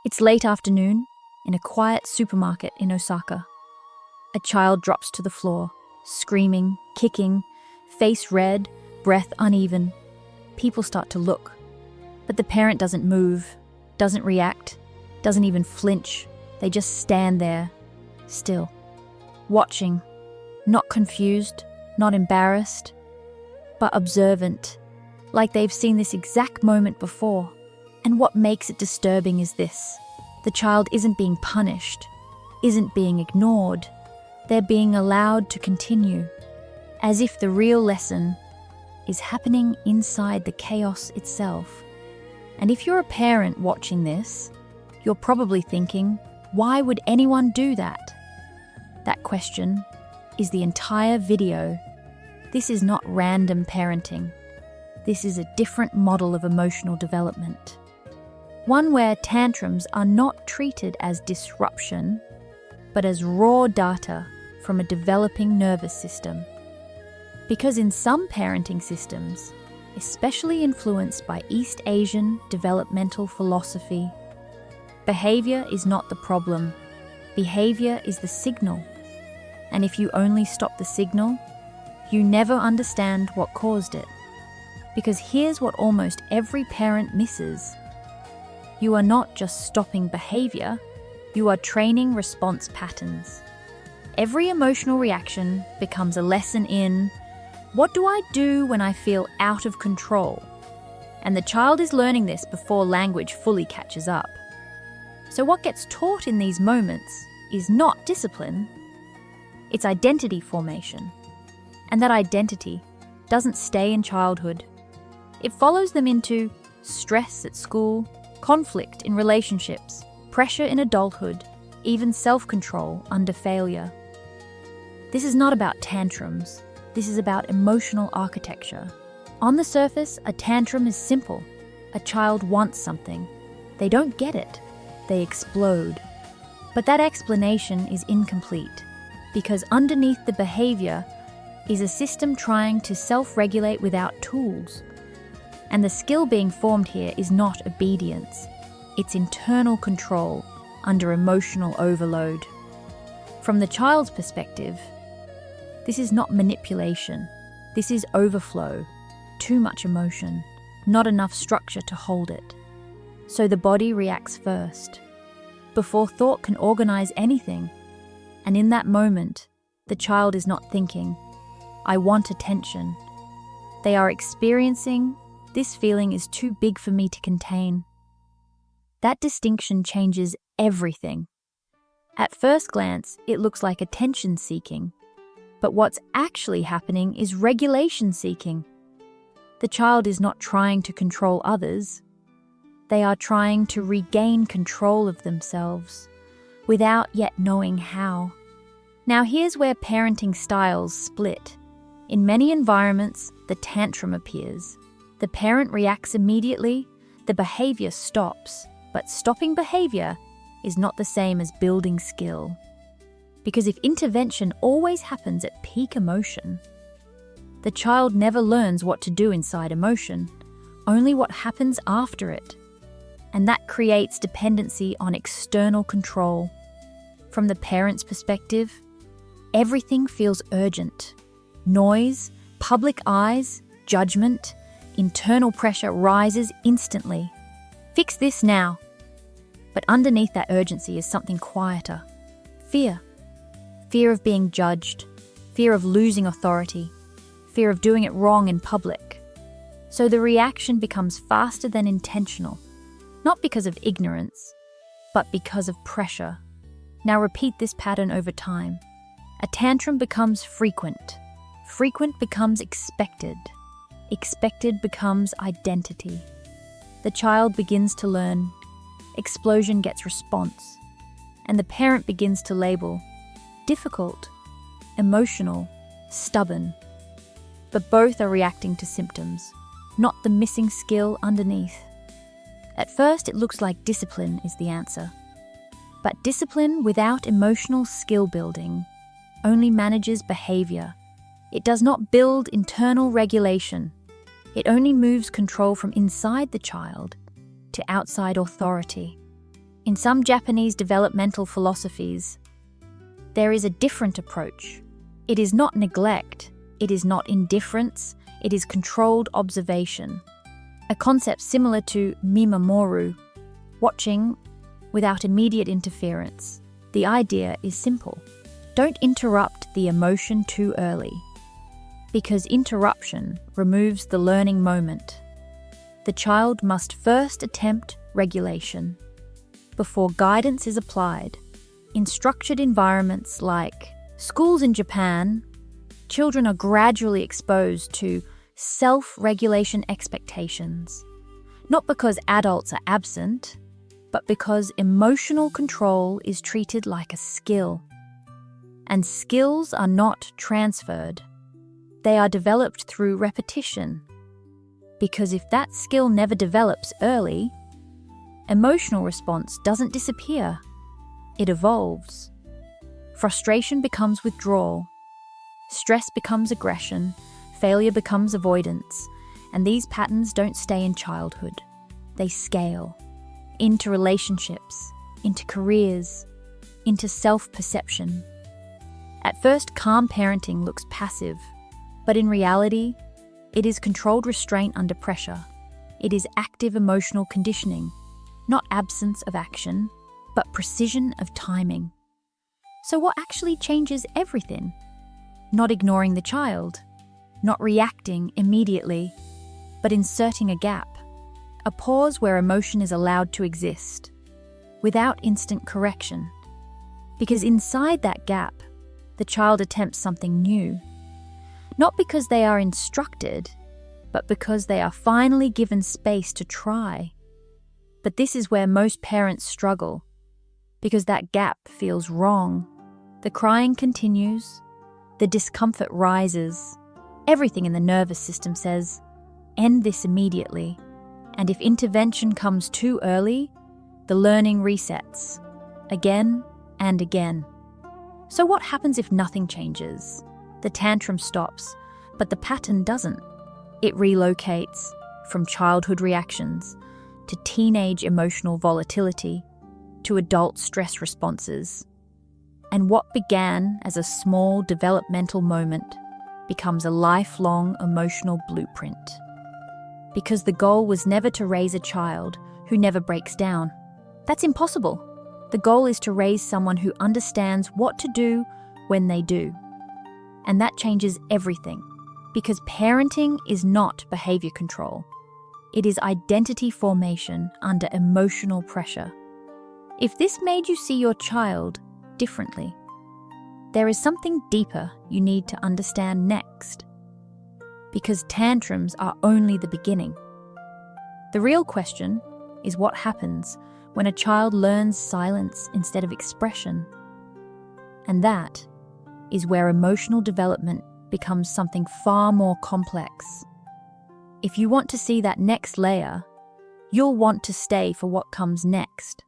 It's late afternoon in a quiet supermarket in Osaka. A child drops to the floor, screaming, kicking, face red, breath uneven. People start to look, but the parent doesn't move, doesn't react, doesn't even flinch. They just stand there, still, watching, not confused, not embarrassed, but observant, like they've seen this exact moment before. And what makes it disturbing is this: the child isn't being punished, isn't being ignored. They're being allowed to continue, as if the real lesson is happening inside the chaos itself. And if you're a parent watching this, you're probably thinking, why would anyone do that? That question is the entire video. This is not random parenting. This is a different model of emotional development. One where tantrums are not treated as disruption, but as raw data from a developing nervous system. Because in some parenting systems, especially influenced by East Asian developmental philosophy, behavior is not the problem. Behavior is the signal. And if you only stop the signal, you never understand what caused it. Because here's what almost every parent misses. You are not just stopping behavior, you are training response patterns. Every emotional reaction becomes a lesson in, what do I do when I feel out of control? And the child is learning this before language fully catches up. So what gets taught in these moments is not discipline, it's identity formation. And that identity doesn't stay in childhood. It follows them into stress at school, conflict in relationships, pressure in adulthood, even self-control under failure. This is not about tantrums. This is about emotional architecture. On the surface, a tantrum is simple. A child wants something. They don't get it. They explode. But that explanation is incomplete, because underneath the behavior is a system trying to self-regulate without tools. And the skill being formed here is not obedience. It's internal control under emotional overload. From the child's perspective, this is not manipulation. This is overflow. Too much emotion. Not enough structure to hold it. So the body reacts first, before thought can organize anything. And in that moment, the child is not thinking, I want attention. They are experiencing, this feeling is too big for me to contain. That distinction changes everything. At first glance, it looks like attention seeking, but what's actually happening is regulation seeking. The child is not trying to control others. They are trying to regain control of themselves, without yet knowing how. Now here's where parenting styles split. In many environments, the tantrum appears. The parent reacts immediately, the behavior stops. But stopping behavior is not the same as building skill. Because if intervention always happens at peak emotion, the child never learns what to do inside emotion, only what happens after it. And that creates dependency on external control. From the parent's perspective, everything feels urgent. Noise, public eyes, judgment, internal pressure rises instantly. Fix this now. But underneath that urgency is something quieter. Fear. Fear of being judged. Fear of losing authority. Fear of doing it wrong in public. So the reaction becomes faster than intentional. Not because of ignorance, but because of pressure. Now repeat this pattern over time. A tantrum becomes frequent. Frequent becomes expected. Expected becomes identity. The child begins to learn. Explosion gets response. And the parent begins to label difficult, emotional, stubborn. But both are reacting to symptoms, not the missing skill underneath. At first, it looks like discipline is the answer. But discipline without emotional skill building only manages behavior. It does not build internal regulation. It only moves control from inside the child to outside authority. In some Japanese developmental philosophies, there is a different approach. It is not neglect, it is not indifference, it is controlled observation. A concept similar to MimaMoru, watching without immediate interference. The idea is simple. Don't interrupt the emotion too early, because interruption removes the learning moment. The child must first attempt regulation before guidance is applied. In structured environments like schools in Japan, children are gradually exposed to self-regulation expectations, not because adults are absent, but because emotional control is treated like a skill. And skills are not transferred. They are developed through repetition. Because if that skill never develops early, emotional response doesn't disappear. It evolves. Frustration becomes withdrawal. Stress becomes aggression. Failure becomes avoidance. And these patterns don't stay in childhood. They scale into relationships, into careers, into self-perception. At first, calm parenting looks passive, but in reality, it is controlled restraint under pressure. It is active emotional conditioning, not absence of action, but precision of timing. So what actually changes everything? Not ignoring the child, not reacting immediately, but inserting a gap, a pause where emotion is allowed to exist, without instant correction. Because inside that gap, the child attempts something new, not because they are instructed, but because they are finally given space to try. But this is where most parents struggle, because that gap feels wrong. The crying continues, the discomfort rises. Everything in the nervous system says, end this immediately. And if intervention comes too early, the learning resets, again and again. So what happens if nothing changes? The tantrum stops, but the pattern doesn't. It relocates from childhood reactions to teenage emotional volatility to adult stress responses. And what began as a small developmental moment becomes a lifelong emotional blueprint. Because the goal was never to raise a child who never breaks down. That's impossible. The goal is to raise someone who understands what to do when they do. And that changes everything, because parenting is not behavior control. It is identity formation under emotional pressure. If this made you see your child differently, there is something deeper you need to understand next. Because tantrums are only the beginning. The real question is what happens when a child learns silence instead of expression. And that is where emotional development becomes something far more complex. If you want to see that next layer, you'll want to stay for what comes next.